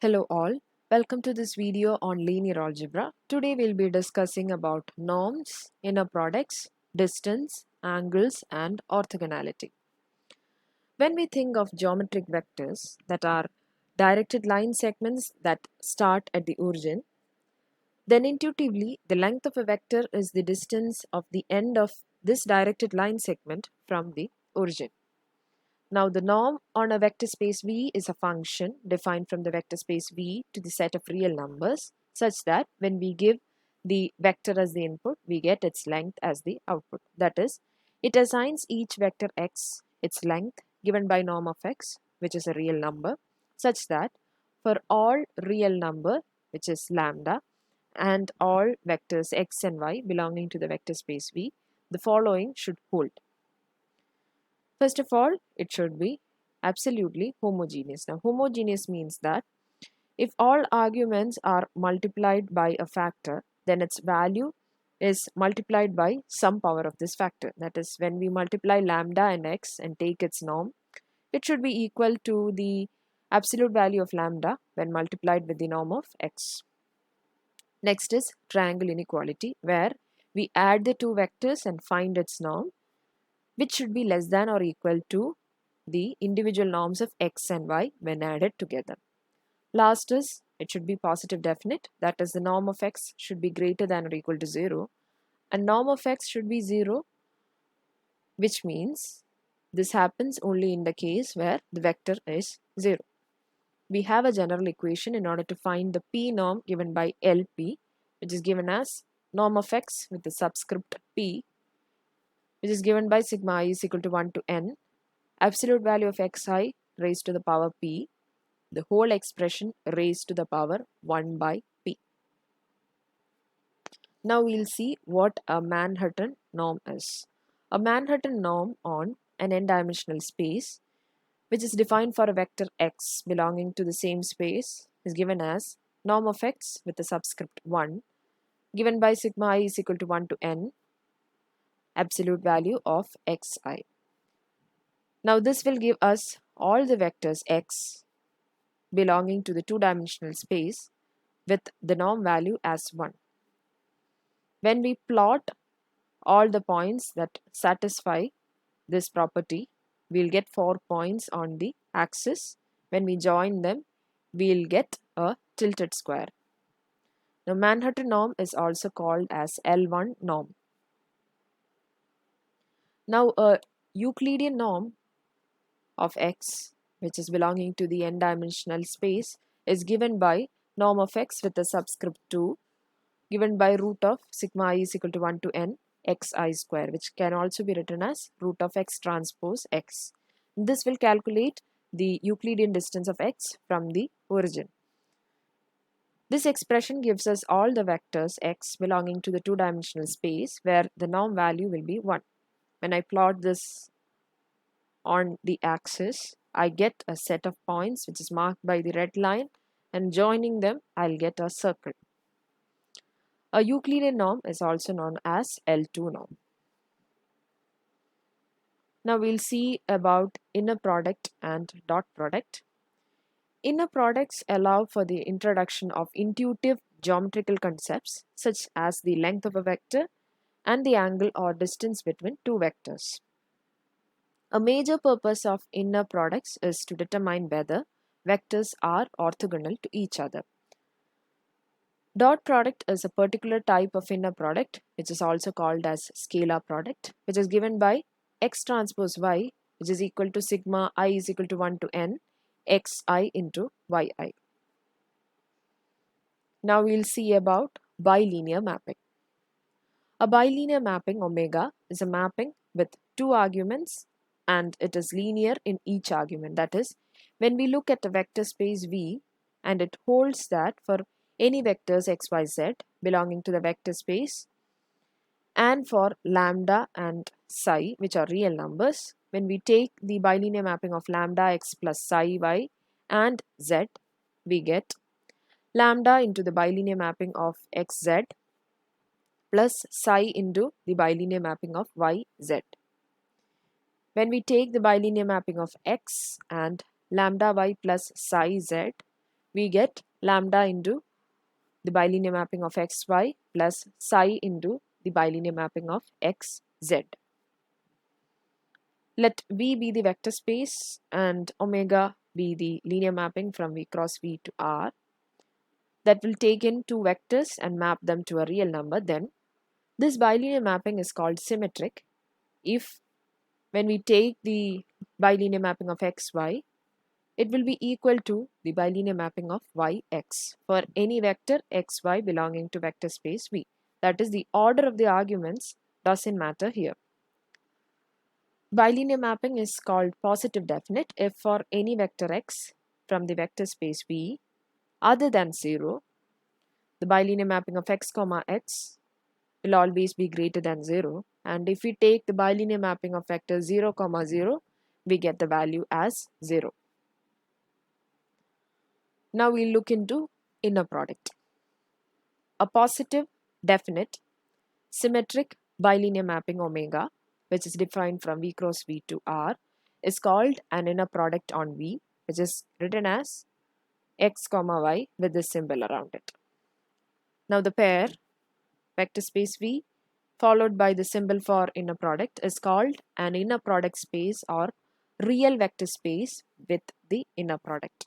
Hello all, welcome to this video on linear algebra. Today we'll be discussing about norms, inner products, distance, angles and orthogonality. When we think of geometric vectors that are directed line segments that start at the origin, then intuitively the length of a vector is the distance of the end of this directed line segment from the origin. Now the norm on a vector space V is a function defined from the vector space V to the set of real numbers such that when we give the vector as the input, we get its length as the output. That is, it assigns each vector x its length given by norm of x, which is a real number, such that for all real number, which is lambda, and all vectors x and y belonging to the vector space V, the following should hold. First of all, it should be absolutely homogeneous. Now, homogeneous means that if all arguments are multiplied by a factor, then its value is multiplied by some power of this factor. That is, when we multiply lambda and x and take its norm, it should be equal to the absolute value of lambda when multiplied with the norm of x. Next is triangle inequality, where we add the two vectors and find its norm, which should be less than or equal to the individual norms of x and y when added together. Last is, it should be positive definite, that is the norm of x should be greater than or equal to 0 and norm of x should be 0, which means this happens only in the case where the vector is 0. We have a general equation in order to find the p norm given by LP, which is given as norm of x with the subscript p, which is given by sigma I is equal to 1 to n, absolute value of xi raised to the power p, the whole expression raised to the power 1 by p. Now we'll see what a Manhattan norm is. A Manhattan norm on an n-dimensional space, which is defined for a vector x belonging to the same space, is given as norm of x with the subscript 1, given by sigma I is equal to 1 to n, absolute value of xi. Now this will give us all the vectors x belonging to the two-dimensional space with the norm value as 1. When we plot all the points that satisfy this property, we'll get 4 points on the axis. When we join them, we'll get a tilted square. Now Manhattan norm is also called as L1 norm. Now a Euclidean norm of x, which is belonging to the n-dimensional space, is given by norm of x with the subscript 2, given by root of sigma I is equal to 1 to n xi square, which can also be written as root of x transpose x. This will calculate the Euclidean distance of x from the origin. This expression gives us all the vectors x belonging to the two-dimensional space where the norm value will be 1. When I plot this on the axis, I get a set of points which is marked by the red line, and joining them I'll get a circle. A Euclidean norm is also known as L2 norm. Now we'll see about inner product and dot product. Inner products allow for the introduction of intuitive geometrical concepts such as the length of a vector and the angle or distance between two vectors. A major purpose of inner products is to determine whether vectors are orthogonal to each other. Dot product is a particular type of inner product, which is also called as scalar product, which is given by x transpose y, which is equal to sigma I is equal to 1 to n xi into yi. Now we'll see about bilinear mapping. A bilinear mapping omega is a mapping with two arguments and it is linear in each argument. That is, when we look at a vector space V and it holds that for any vectors x, y, z belonging to the vector space and for lambda and psi, which are real numbers, when we take the bilinear mapping of lambda x plus psi y and z, we get lambda into the bilinear mapping of xz plus psi into the bilinear mapping of yz. When we take the bilinear mapping of x and lambda y plus psi z, we get lambda into the bilinear mapping of xy plus psi into the bilinear mapping of xz. Let V be the vector space and omega be the linear mapping from V cross V to R that will take in two vectors and map them to a real number. Then this bilinear mapping is called symmetric if when we take the bilinear mapping of xy, it will be equal to the bilinear mapping of yx for any vector xy belonging to vector space V. That is, the order of the arguments doesn't matter here. Bilinear mapping is called positive definite if for any vector x from the vector space V other than 0, the bilinear mapping of x comma x will always be greater than 0, and if we take the bilinear mapping of vector 0 comma 0, we get the value as 0. Now we'll look into inner product. A positive definite symmetric bilinear mapping omega, which is defined from V cross V to R, is called an inner product on V, which is written as x comma y with this symbol around it. Now the pair vector space V followed by the symbol for inner product is called an inner product space or real vector space with the inner product.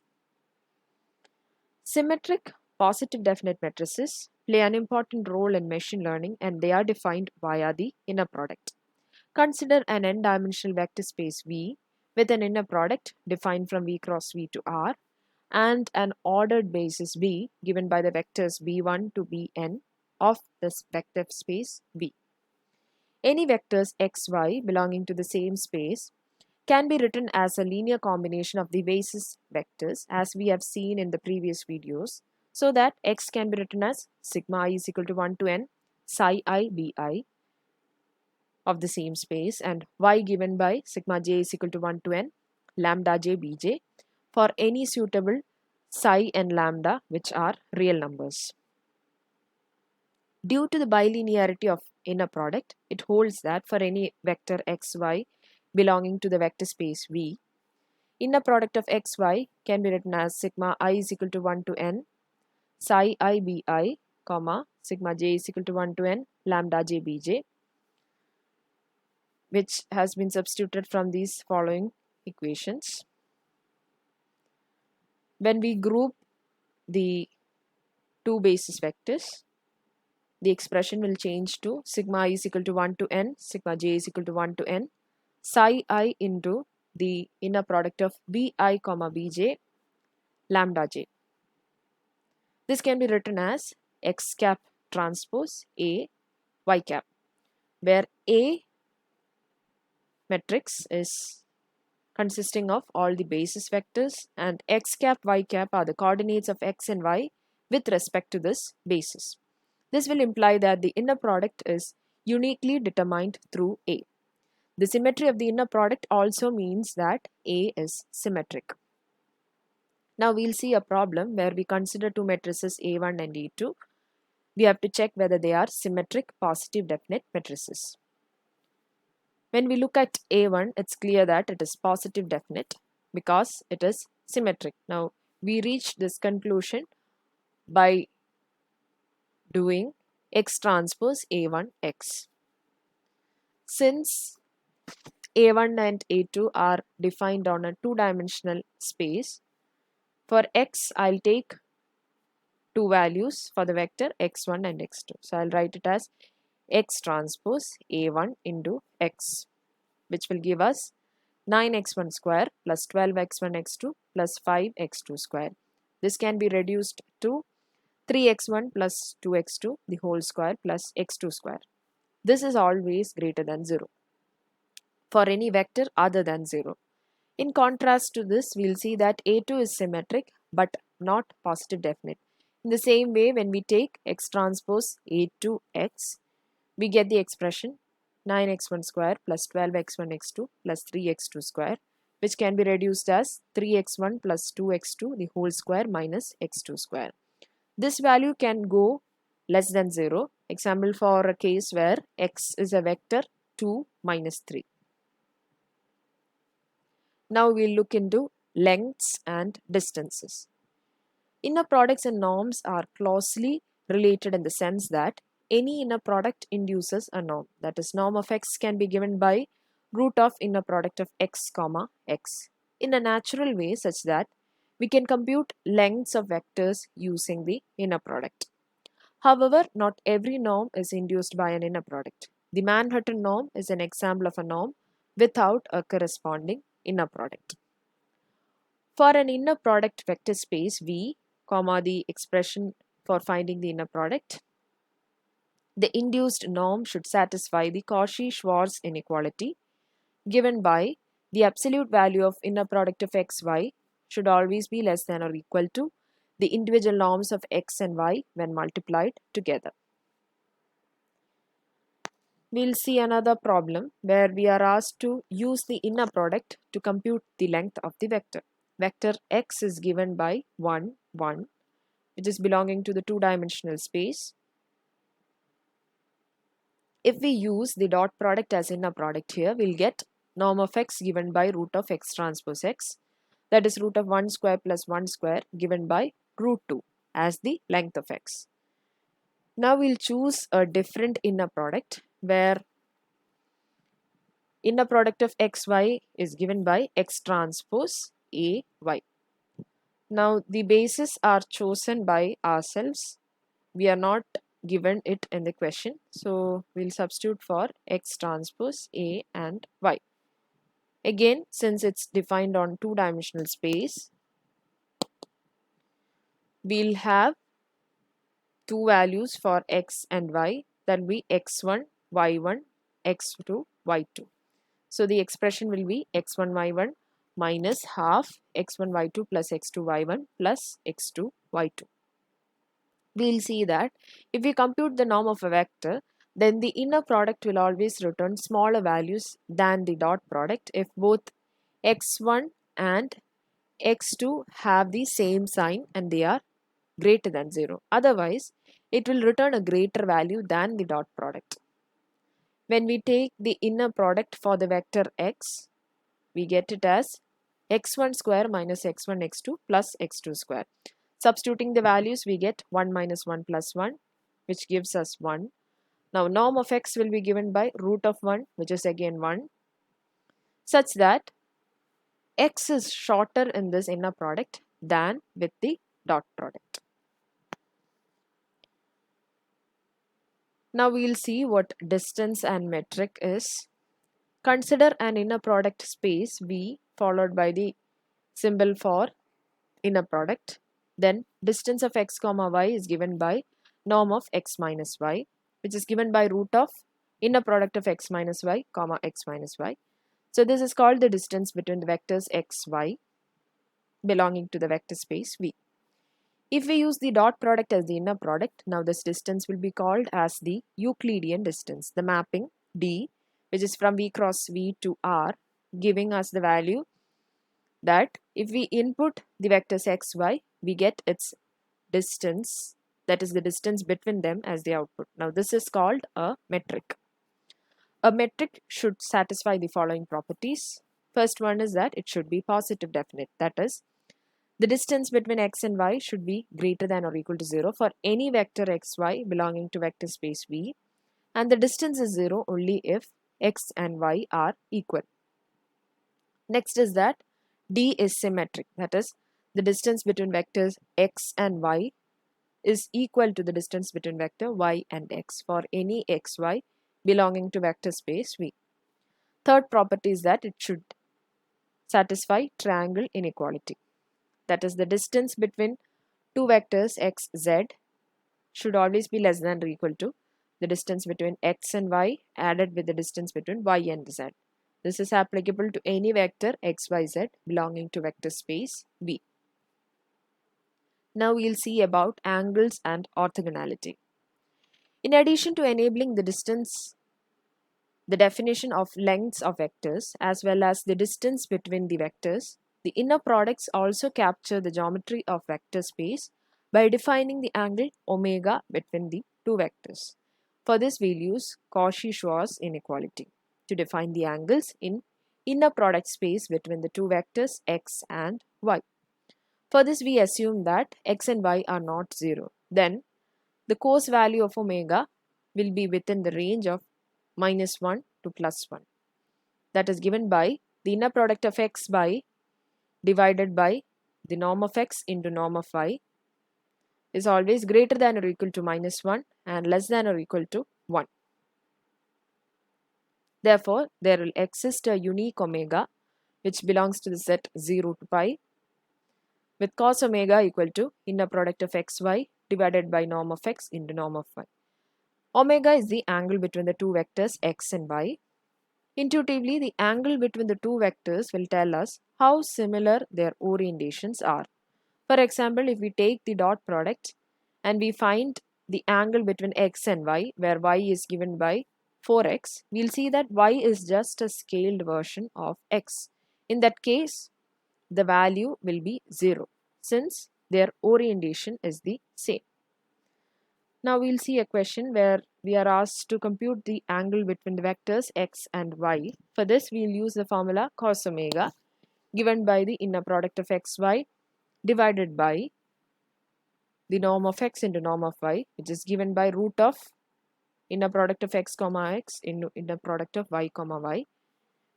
Symmetric positive definite matrices play an important role in machine learning and they are defined via the inner product. Consider an n-dimensional vector space V with an inner product defined from V cross V to R and an ordered basis B given by the vectors B1 to Bn of this vector space V. Any vectors xy belonging to the same space can be written as a linear combination of the basis vectors as we have seen in the previous videos, so that x can be written as sigma I is equal to 1 to n psi I bi of the same space and y given by sigma j is equal to 1 to n lambda j bj for any suitable psi and lambda which are real numbers. Due to the bilinearity of inner product, it holds that for any vector xy belonging to the vector space V, inner product of xy can be written as sigma I is equal to 1 to n psi I bi, comma sigma j is equal to 1 to n lambda j bj, which has been substituted from these following equations. When we group the two basis vectors, the expression will change to sigma I is equal to 1 to n, sigma j is equal to 1 to n, psi I into the inner product of bi comma bj lambda j. This can be written as x cap transpose A y cap, where A matrix is consisting of all the basis vectors and x cap y cap are the coordinates of x and y with respect to this basis. This will imply that the inner product is uniquely determined through A. The symmetry of the inner product also means that A is symmetric. Now we'll see a problem where we consider two matrices A1 and A2. We have to check whether they are symmetric positive definite matrices. When we look at A1, it's clear that it is positive definite because it is symmetric. Now we reach this conclusion by doing x transpose A1 x. Since A1 and A2 are defined on a two-dimensional space, for x I'll take two values for the vector x1 and x2. So I'll write it as x transpose A1 into x, which will give us 9x1 square plus 12x1 x2 plus 5x2 square. This can be reduced to 3x1 plus 2x2 the whole square plus x2 square. This is always greater than 0 for any vector other than 0. In contrast to this, we'll see that A2 is symmetric but not positive definite. In the same way, when we take x transpose A2x, we get the expression 9x1 square plus 12x1 x2 plus 3x2 square, which can be reduced as 3x1 plus 2x2 the whole square minus x2 square. This value can go less than 0. Example for a case where x is a vector 2 minus 3. Now we'll look into lengths and distances. Inner products and norms are closely related in the sense that any inner product induces a norm. That is, norm of x can be given by root of inner product of x comma x in a natural way such that we can compute lengths of vectors using the inner product. However, not every norm is induced by an inner product. The Manhattan norm is an example of a norm without a corresponding inner product. For an inner product vector space V, comma the expression for finding the inner product, the induced norm should satisfy the Cauchy-Schwarz inequality given by the absolute value of inner product of x, y should always be less than or equal to the individual norms of x and y when multiplied together. We'll see another problem where we are asked to use the inner product to compute the length of the vector. Vector x is given by 1, 1, which is belonging to the two-dimensional space. If we use the dot product as inner product here, we'll get norm of x given by root of x transpose x, that is root of 1 square plus 1 square given by root 2 as the length of x. Now we'll choose a different inner product where inner product of xy is given by x transpose a y. Now the bases are chosen by ourselves. We are not given it in the question, so we'll substitute for x transpose a and y. Again, since it's defined on two-dimensional space, we'll have two values for x and y, that will be x1 y1 x2 y2. So the expression will be x1 y1 minus half x1 y2 plus x2 y1 plus x2 y2. We'll see that if we compute the norm of a vector, then the inner product will always return smaller values than the dot product if both x1 and x2 have the same sign and they are greater than 0. Otherwise, it will return a greater value than the dot product. When we take the inner product for the vector x, we get it as x1 square minus x1 x2 plus x2 square. Substituting the values, we get 1 minus 1 plus 1, which gives us 1. Now, norm of x will be given by root of 1, which is again 1, such that x is shorter in this inner product than with the dot product. Now we'll see what distance and metric is. Consider an inner product space V followed by the symbol for inner product. Then distance of x comma y is given by norm of x minus y, which is given by root of inner product of x minus y comma x minus y. So this is called the distance between the vectors x, y belonging to the vector space V. If we use the dot product as the inner product, now this distance will be called as the Euclidean distance, the mapping D, which is from V cross V to R, giving us the value that if we input the vectors x, y, we get its distance, that is the distance between them as the output. Now this is called a metric. A metric should satisfy the following properties. First one is that it should be positive definite, that is, the distance between x and y should be greater than or equal to 0 for any vector xy belonging to vector space V, and the distance is 0 only if x and y are equal. Next is that D is symmetric, that is, the distance between vectors x and y is equal to the distance between vector y and x for any xy belonging to vector space V. Third property is that it should satisfy triangle inequality. That is, the distance between two vectors x, z should always be less than or equal to the distance between x and y added with the distance between y and z. This is applicable to any vector x, y, z belonging to vector space V. Now we'll see about angles and orthogonality. In addition to enabling the definition of lengths of vectors as well as the distance between the vectors, the inner products also capture the geometry of vector space by defining the angle omega between the two vectors. For this, we'll use Cauchy-Schwarz inequality to define the angles in inner product space between the two vectors x and y. For this, we assume that x and y are not 0. Then the cos value of omega will be within the range of -1 to +1. That is given by the inner product of x by divided by the norm of x into norm of y is always greater than or equal to -1 and less than or equal to 1. Therefore, there will exist a unique omega which belongs to the set 0 to pi with cos omega equal to inner product of xy divided by norm of x into norm of y. Omega is the angle between the two vectors x and y. Intuitively, the angle between the two vectors will tell us how similar their orientations are. For example, if we take the dot product and we find the angle between x and y, where y is given by 4x, we'll see that y is just a scaled version of x. In that case, the value will be 0 since their orientation is the same. Now we'll see a question where we are asked to compute the angle between the vectors x and y. For this, we'll use the formula cos omega given by the inner product of xy divided by the norm of x into norm of y, which is given by root of inner product of x comma x into inner product of y comma y,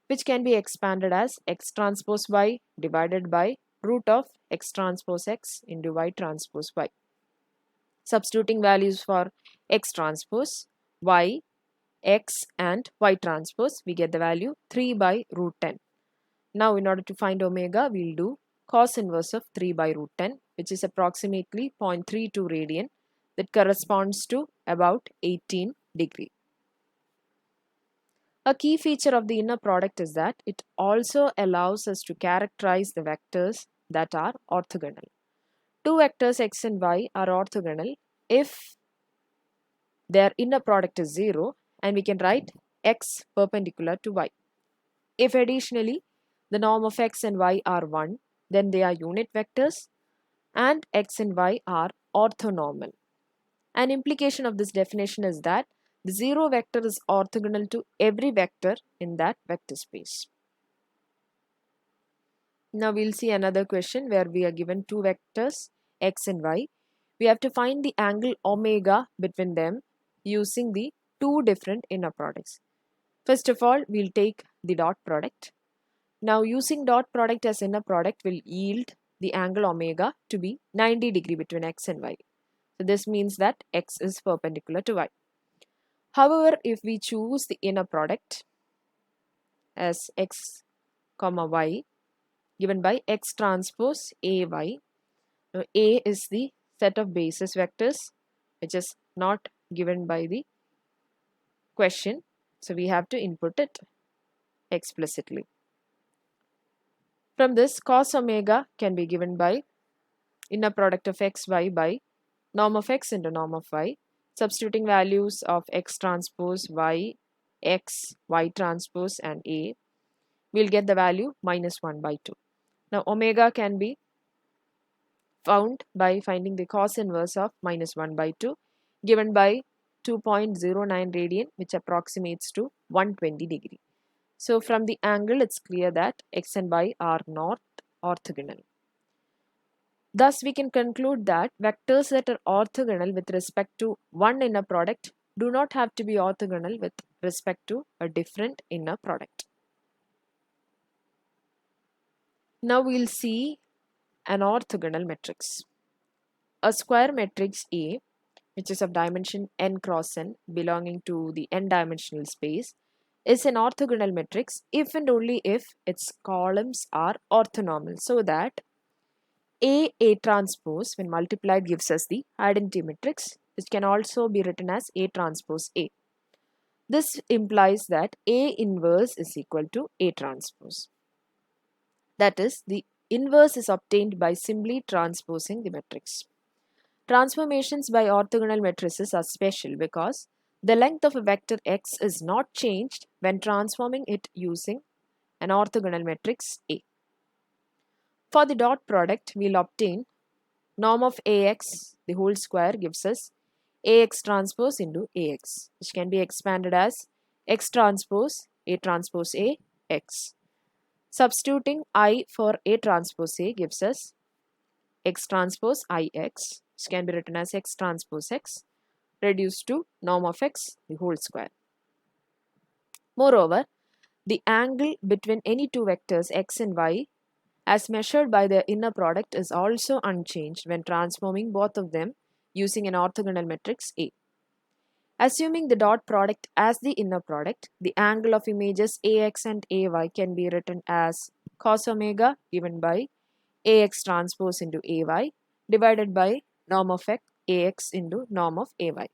which can be expanded as x transpose y divided by root of x transpose x into y transpose y. Substituting values for x transpose, y, x and y transpose, we get the value 3 by root 10. Now in order to find omega, we'll do cos inverse of 3 by root 10, which is approximately 0.32 radian, that corresponds to about 18 degree. A key feature of the inner product is that it also allows us to characterize the vectors that are orthogonal. Two vectors x and y are orthogonal if their inner product is 0 and we can write x perpendicular to y. If additionally the norm of x and y are 1, then they are unit vectors and x and y are orthonormal. An implication of this definition is that the 0 vector is orthogonal to every vector in that vector space. Now we'll see another question where we are given two vectors x and y. We have to find the angle omega between them using the two different inner products. First of all, we'll take the dot product. Now using dot product as inner product will yield the angle omega to be 90 degree between x and y. So this means that x is perpendicular to y. However, if we choose the inner product as x comma y given by x transpose ay, now A is the set of basis vectors which is not given by the question, so we have to input it explicitly. From this, cos omega can be given by inner product of xy by norm of x into norm of y. Substituting values of x transpose y, x, y transpose and a, we'll get the value -1 by 2. Now omega can be found by finding the cos inverse of -1 by 2 given by 2.09 radian, which approximates to 120 degree. So from the angle, it's clear that x and y are not orthogonal. Thus, we can conclude that vectors that are orthogonal with respect to one inner product do not have to be orthogonal with respect to a different inner product. Now we'll see an orthogonal matrix. A square matrix A, which is of dimension n cross n belonging to the n-dimensional space, is an orthogonal matrix if and only if its columns are orthonormal, so that A transpose when multiplied gives us the identity matrix, which can also be written as A transpose A. This implies that A inverse is equal to A transpose. That is, the inverse is obtained by simply transposing the matrix. Transformations by orthogonal matrices are special because the length of a vector x is not changed when transforming it using an orthogonal matrix A. For the dot product, we'll obtain norm of Ax, the whole square gives us Ax transpose into Ax, which can be expanded as x transpose A transpose A x. Substituting I for A transpose A gives us X transpose IX, which can be written as X transpose X, reduced to norm of X the whole square. Moreover, the angle between any two vectors X and Y as measured by their inner product is also unchanged when transforming both of them using an orthogonal matrix A. Assuming the dot product as the inner product, the angle of images AX and AY can be written as cos omega given by AX transpose into AY divided by norm of AX into norm of AY,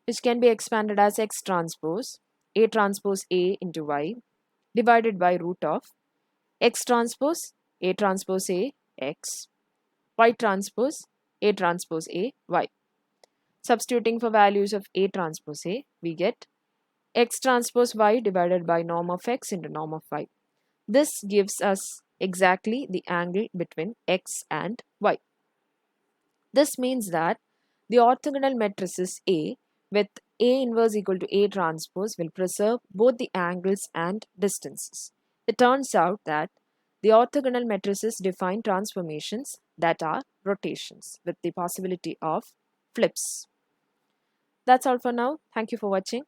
which can be expanded as X transpose A transpose A into Y divided by root of X transpose A transpose A X, Y transpose A transpose A Y. Substituting for values of A transpose A, we get X transpose Y divided by norm of X into norm of Y. This gives us exactly the angle between X and Y. This means that the orthogonal matrices A with A inverse equal to A transpose will preserve both the angles and distances. It turns out that the orthogonal matrices define transformations that are rotations with the possibility of flips. That's all for now. Thank you for watching.